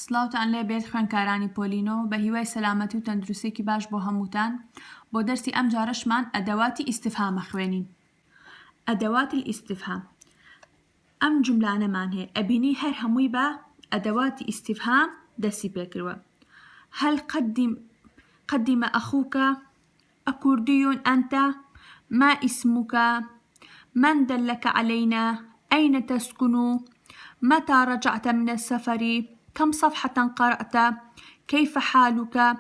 سڵاوتان لێ بێت خوێندکارانی پۆلینۆ بە هیوای سەلامەتی و تەندروستێکی باش بۆ هەمووتان. بۆ دەرسی ئەم جارەشمان ئەدەواتی ئیستیفهامە خوێنین. ئەدەوات الاستیفهام ئەم جملانەمان هەیە ئەبینی هەر هەمووی بە ئەدەواتی ئیستیفهام دەستی پێکردووە. هەل قدم أخوك أكردي أنت ما اسمك من دلك علينا أين تسكن متى رجعت من السفر كم صفحة قرأت كيف حالك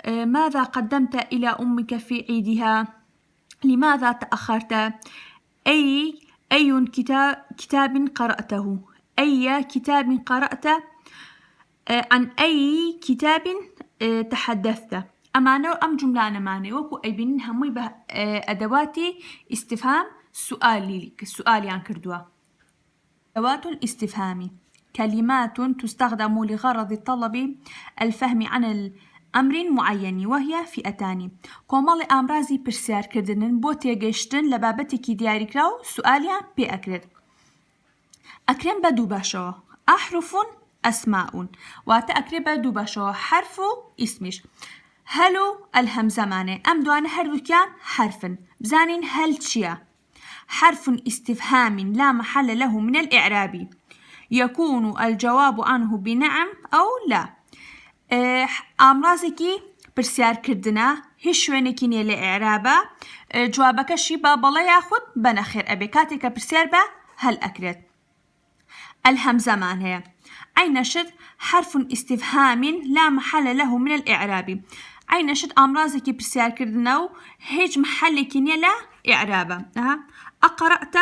ماذا قدمت إلى أمك في عيدها لماذا تأخرت أي كتاب قرأته أي كتاب قرأت عن أي كتاب تحدثت. أمانة أم جملة ماني وكو أي بين هموي أدواتي استفهام سؤالي عن كردوا. أدوات الاستفهام كلمات تستخدم لغرض طلب الفهم عن الأمر معين وهي فئتان. كومالي أمرازي برسيار كردنن بو تيجشتن لبابتكي دياري كراو سؤاليا بأكرد أكرم بدو باشو أحرف أسماء واتأكرب بدو باشو حرف اسمش هلو الهمزة معنى أم دوان هردو كان حرفا بزانين هل تشيا حرف استفهام لا محل له من الإعراب يكون الجواب عنه بنعم أو لا. أمرازكي برسيار كردنا هشوينكي نيل إعرابا جوابك شيبا بلا ياخد بنخير أبي كاتك برسيار با هل أكرد. الهمزة معنى أين شد حرف استفهام لا محل له من الإعراب أين شد أمرازكي برسيار كردنا هيج محلك نيلا إعرابا أقرأت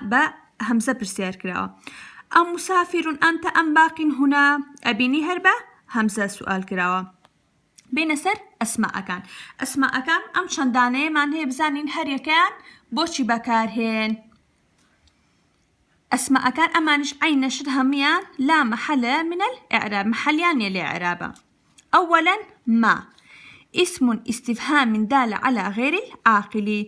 با همزة برسيار كراو أم مسافر أنت أم باق هنا أبيني هربا همزة سؤال كراو بين سر أسماء كان أم شنداني من هي بزانين هر كان بوشي بكارهن أسماء كان أمانش أين شد هميان لا محل من الإعراب محليان يلي إعرابا. أولا ما اسم استفهام دال على غير العاقل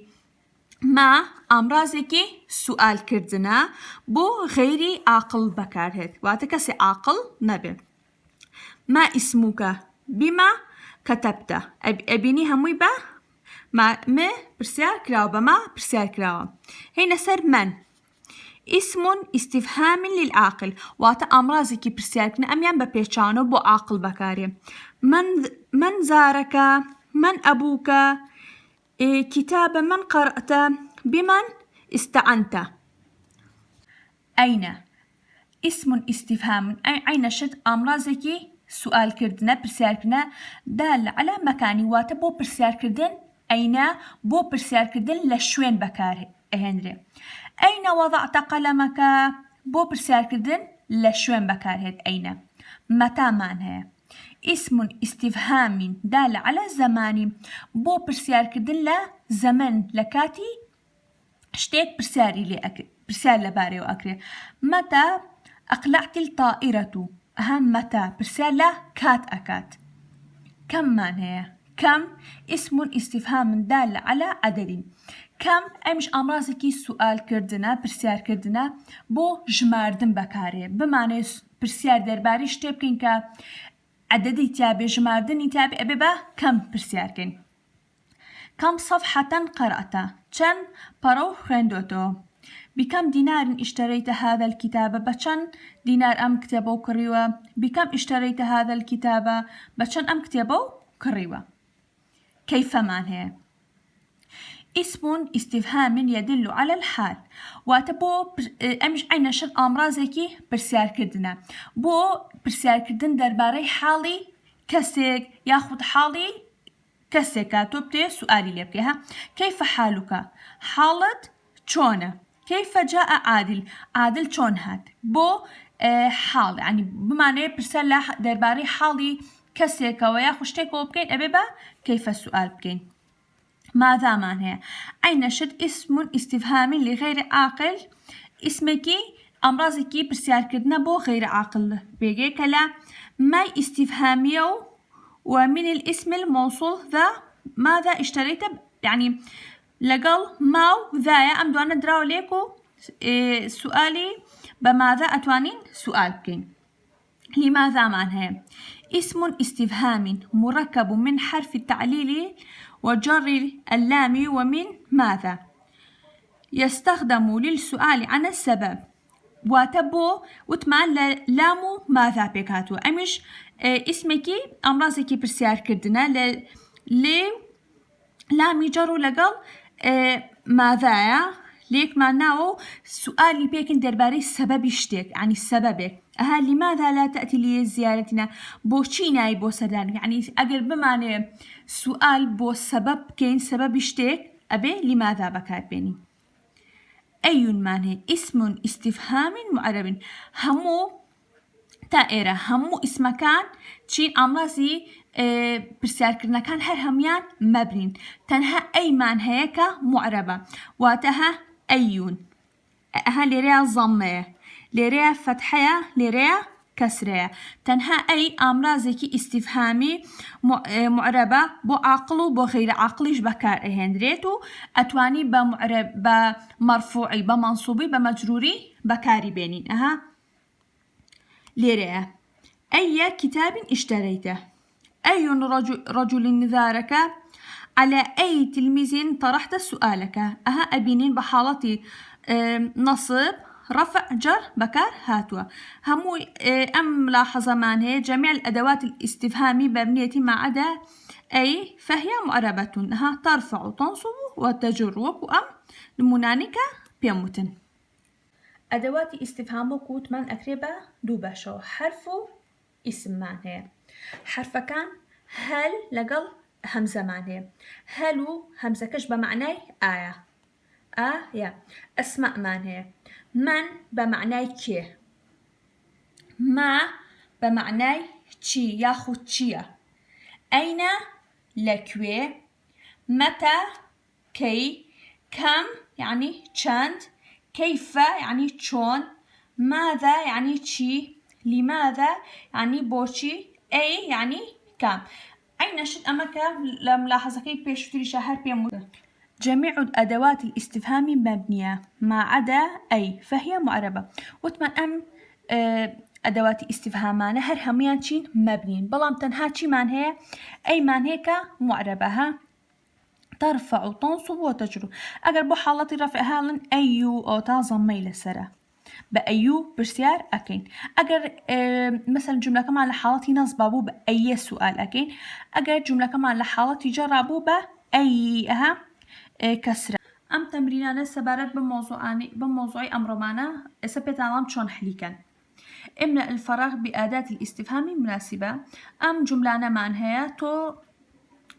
ما أمرازكي سؤال كردنا بو غيري عاقل بكارهت واتكسي عاقل نبي. ما اسمك بما كتبت أبيني هموي با ما برسيار كراو بما برسيار كراو هنا سر من اسم استفهام للعاقل وات أمرازكي برسيار كنا أميان ببيشانو بو عاقل بكاري من زارك من أبوك كتاب من قرأت بمن استعنت. أين اسم استفهام أين شد أمرازكي سؤال كردنا برسيار كردنا دال على مكاني واتبو برسيار كردن أين بو برسيار كردن لشوين بكار هنري. أين وضعت قلمك بو برسيار كردن لشوين بكار أين. متى معناها اسم استفهام دال على زماني بو برسيار كردن لا زمن لكاتي شتيك برسيار لباري وأكري. متى أقلعت الطائرة أهم متى برسيار لا كات أكات. كم معناها كم اسم استفهام دال على عدد كم أمش أمرازكي سؤال كردنا برسيار كردنا بو جماردن بكاري بمعنى برسيار درباري شتيبكين كا عددي تابي جماردني تابي أبيبا كم برسياركن. كم صفحة قرأت چن برو خندوتو بكم دينار اشتريت هذا الكتاب بچن دينار أم كتابو كريوة بكم اشتريت هذا الكتاب بچن أم كتابو كريوة. كيف معناه اسم استفهام يدل على الحال واتبو أمش عين شن أمرازكي برسيار كردنا بو برسيار كردن درباري حالي كسيك ياخد حالي كسيكاتو بتي سؤالي ليبكيها. كيف حالك حالت چونه كيف جاء عادل چون هات بو حال يعني بمعنى برسيار درباري حالي كسيكا وياخشتكو بكين أبيبا كيف السؤال بكين. ماذا معناه أين شد اسم استفهام لغير عاقل اسمكي أمرازكي برسيار كردنا بو غير عاقل بيجي كلا ما استفهاميو ومن الاسم الموصول ذا ماذا اشتريت يعني لقل ماو ذايا أم دوانا دراو ليكو سؤالي بماذا أتوانين سؤال بكين. لماذا معناها اسم استفهام مركب من حرف التعليل وجر اللام ومن ماذا، يستخدم للسؤال عن السبب واتبو وتمان لامو ماذا بكاتو امش اسمكي امرازكي برسيار كردنا لامي جرو لقل ماذا ليك معناه سؤالي بيكن درباري السبب يشتك يعني السبب لماذا لا تأتي لي زيارتنا بوشي ناي بو سردان يعني أقل بمعنى سؤال بو سبب كين سبب يشتك أبي لماذا بكار بيني. أي معنى اسم استفهام معرب همو تائرة همو اسم كان تشين أمرازي برسيار كرنا كان هر هميان مبنين تنها أي معنى هيك معربة واتها أيون ليريا ضمة ليريا فتحة ليريا كسرة تنها أي أمرازي استفهامي معربة بو عقل وبو غير عقلش بكار هندريتو أتواني بمعرب بمرفوعي بمنصوبي بمجروري بكاري بينين ليريا أي كتاب اشتريته أي رجل ذارك على أي تلميذ طرحت سؤالك أبينين بحالتي نصب رفع جر بكار هاتوا همو ملاحظة معناها جميع الأدوات الاستفهامي مبنية ما عدا أي فهي معربة ترفع تنصب وتجر وأم لمنانك بيموتن أدوات استفهام كوت من أكربة دوباشو حرف اسم معناه حرف كان هل لقل همزة معناه هلو همزة كش بمعنى آية يا أسماء معناه من بمعنى كي ما بمعنى تشي ياخد تشيا أين لكوي متى كي كم يعني چند كيف يعني چون ماذا يعني تشي لماذا يعني بوشي أي يعني كم أين شد أمك لملاحظة كي بيشتري شهر بيموت جميع أدوات الاستفهام مبنية ما عدا أي فهي معربة وتمن أدوات استفهامان هر هميان چين مبنين بلام تنها چي معناها أي معناها معربة ترفع وتنصب وتجر أجر بو حالة رفعها لن أيو أو تضمي لسرة بأيو برسيار أكين أجر مثلا جملة كمان لحالة نصب بو بأي سؤال أكين أجر جملة كمان لحالة جربوا بأيها كسرة أم تمريننا سبارت بموضوعي أمرمانا سبت علام شون حليكن املأ الفراغ بأداة الاستفهام المناسبة أم جملة معناها تو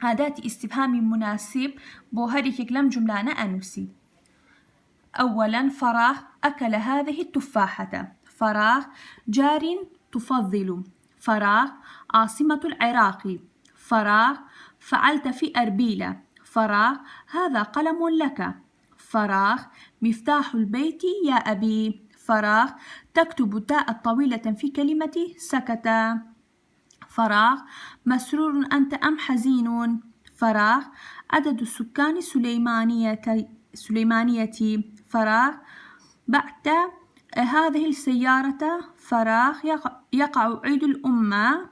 أداة استفهام مناسب بو هريك لم جملة أنوسي أولا فراغ أكل هذه التفاحة فراغ جار تفضل فراغ عاصمة العراق فراغ فعلت في أربيلة فراغ هذا قلم لك فراغ مفتاح البيت يا أبي فراغ تكتب تاء طويلة في كلمة سكت فراغ مسرور أنت أم حزين فراغ عدد السكان سليمانية فراغ بعد هذه السيارة فراغ يقع عيد الأمة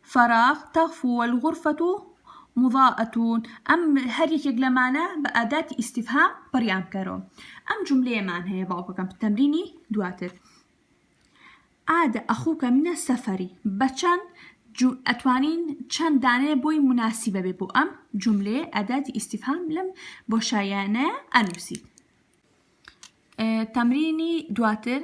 فراغ تغفو والغرفة مضاءة أم هريك لمانا بأداة استفهام بريان كارو أم جملة معناها باوكا كم تمريني دواتر عاد أخوك من السفر بچن أتوانين چند دانه بوي مناسبة ببو أم جملة أداة استفهام لم بوشايانا أنوسي تمريني دواتر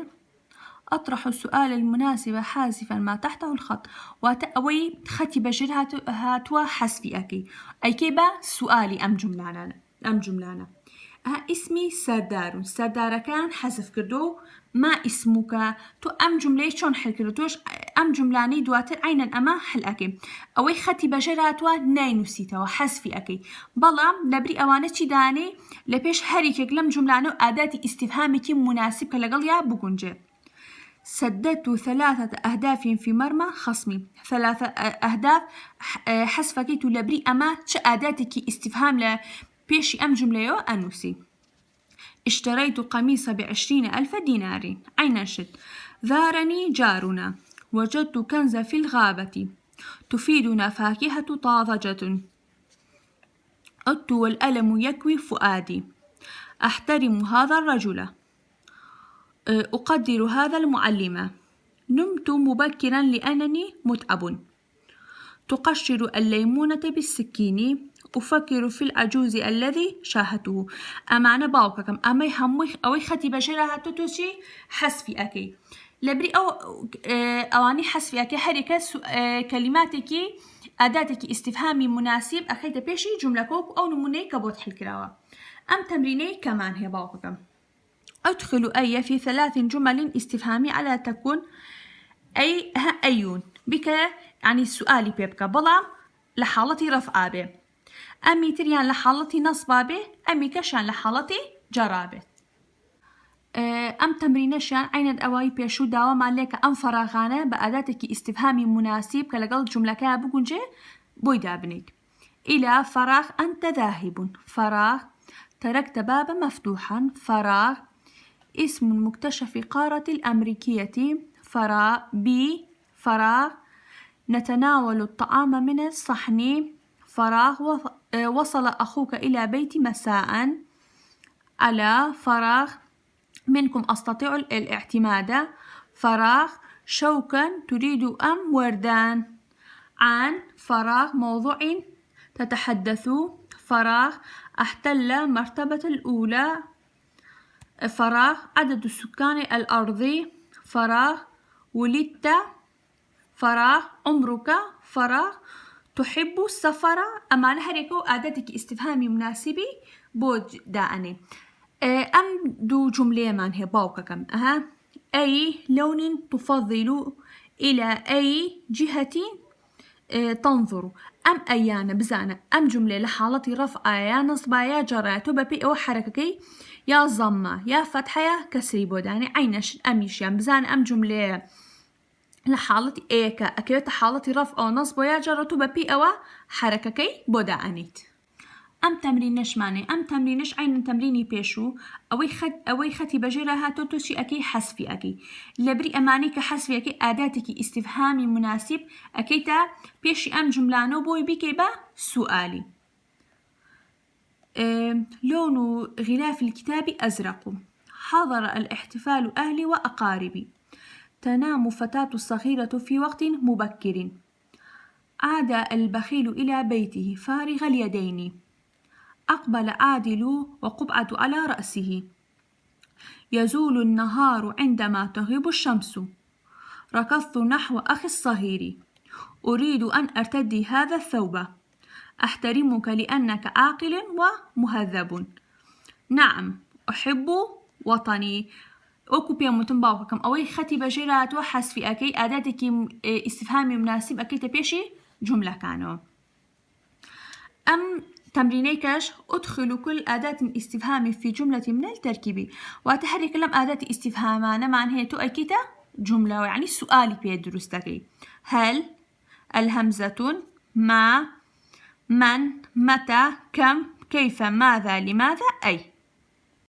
أطرح السؤال المناسب حذفا ما تحته الخط وتأوي خطي بجر هاتوا حسفي أي كيبا سؤالي أم جملانا اسمي سردار كان حذف كردو ما اسمك تو أم جملة شون حل كردوش أم جملاني دواتر عينا أما حل أكي أوي خطي بجر هاتوا ناينوسيتا وحذفي أكي بلام لبري أوانة چي داني لبيش هريكك لم جملانو أداة استفهامك مناسب كالقل يا بقنجة سددت 3 أهداف في مرمى خصمي 3 أهداف حسفكيت لبري أما چه أداتك استفهام لبيش أم جملة أنوسي اشتريت قميص ب20,000 دينار عين شد زارني جارنا وجدت كنز في الغابة تفيدنا فاكهة طازجة. عدت والألم يكوي فؤادي. أحترم هذا الرجل. أقدر هذا المعلم. نمت مبكرا لأنني متعب. تقشر الليمونة بالسكين. أفكر في العجوز الذي شاهدته. أمانة باوككم أمي همي أوي ختي بشرها تتوشي حسفي أكي لبري أواني حسفي أكي حركة كلماتك أداتك استفهامي مناسب أخيت بيشي جملة كوك أو نموني كبوت الكراوة. أم تمريني كمان هي باوككم. أدخل أي في 3 جمل استفهامي على تكون أيون بك يعني السؤال بيبكى بلام لحالتي رفع به. أمي تريان لحالتي نصب به. أمي كشان لحالتي جرابه. أم تمرينشان عين أواي بيشو داوام عليك أم فراغانة بأداتك استفهامي مناسب كالقل جملة كابو جي بويدا بنيك. إلى فراغ أنت ذاهب. فراغ تركت بابا مفتوحا. فراغ اسم مكتشف قارة الأمريكية. فراغ بي فراغ نتناول الطعام من الصحن. فراغ وصل أخوك إلى بيتي مساء. على فراغ منكم أستطيع الاعتماد. فراغ شوكا تريد أم وردان. عن فراغ موضوع تتحدث. فراغ احتل مرتبة الأولى. فراغ عدد سكان الأرض. فراغ ولدت. فراغ عمرك. فراغ تحب السفر. أما لهريكو أداتك استفهامي مناسبي بود داني. أم دو جملة من هي باوككم أي لون تفضل. إلى أي جهة تنظر. أم أيانا بزانا أم جملة لحالتي رفع يا نصب يا جرى تبقى أو حركة يا ضمة يا فتحة يا كسري بوداني عينش أميش يعني بزانا أم جملة لحالتي إيكا أكيد حالتي رفع أو نصب يا جرى تبقى أو حركة بودانيت. أم تمرينش ماني أم تمرينش عين تمريني بيشو أوي ختي بجيرها توتوشي أكي حسفي أكي لبري أماني كحسفي أكي أداتك استفهامي مناسب أكيتا بيشي أم جملانو بوي بكيبا سؤالي. لون غلاف الكتاب أزرق. حضر الاحتفال أهلي وأقاربي. تنام فتاة الصغيرة في وقت مبكر. عاد البخيل إلى بيته فارغ اليدين. أقبل عادل وقبعة على رأسه. يزول النهار عندما تغيب الشمس. ركضت نحو أخي الصغير. أريد أن أرتدي هذا الثوب. أحترمك لأنك عاقل ومهذب. نعم أحب وطني. أكوبيا متنباوكم أوي ختي بجيرات وحس في أكي أداتك استفهامي مناسب أكي تبيشي جملة كانوا. أم تمرينيكش أدخل كل أداة استفهام في جملة من التركيب وتحرك لم أداة استفهامان معنى هي تؤكد جملة يعني السؤال بيدرستكي. هل الهمزة ما من متى كم كيف ماذا لماذا أي.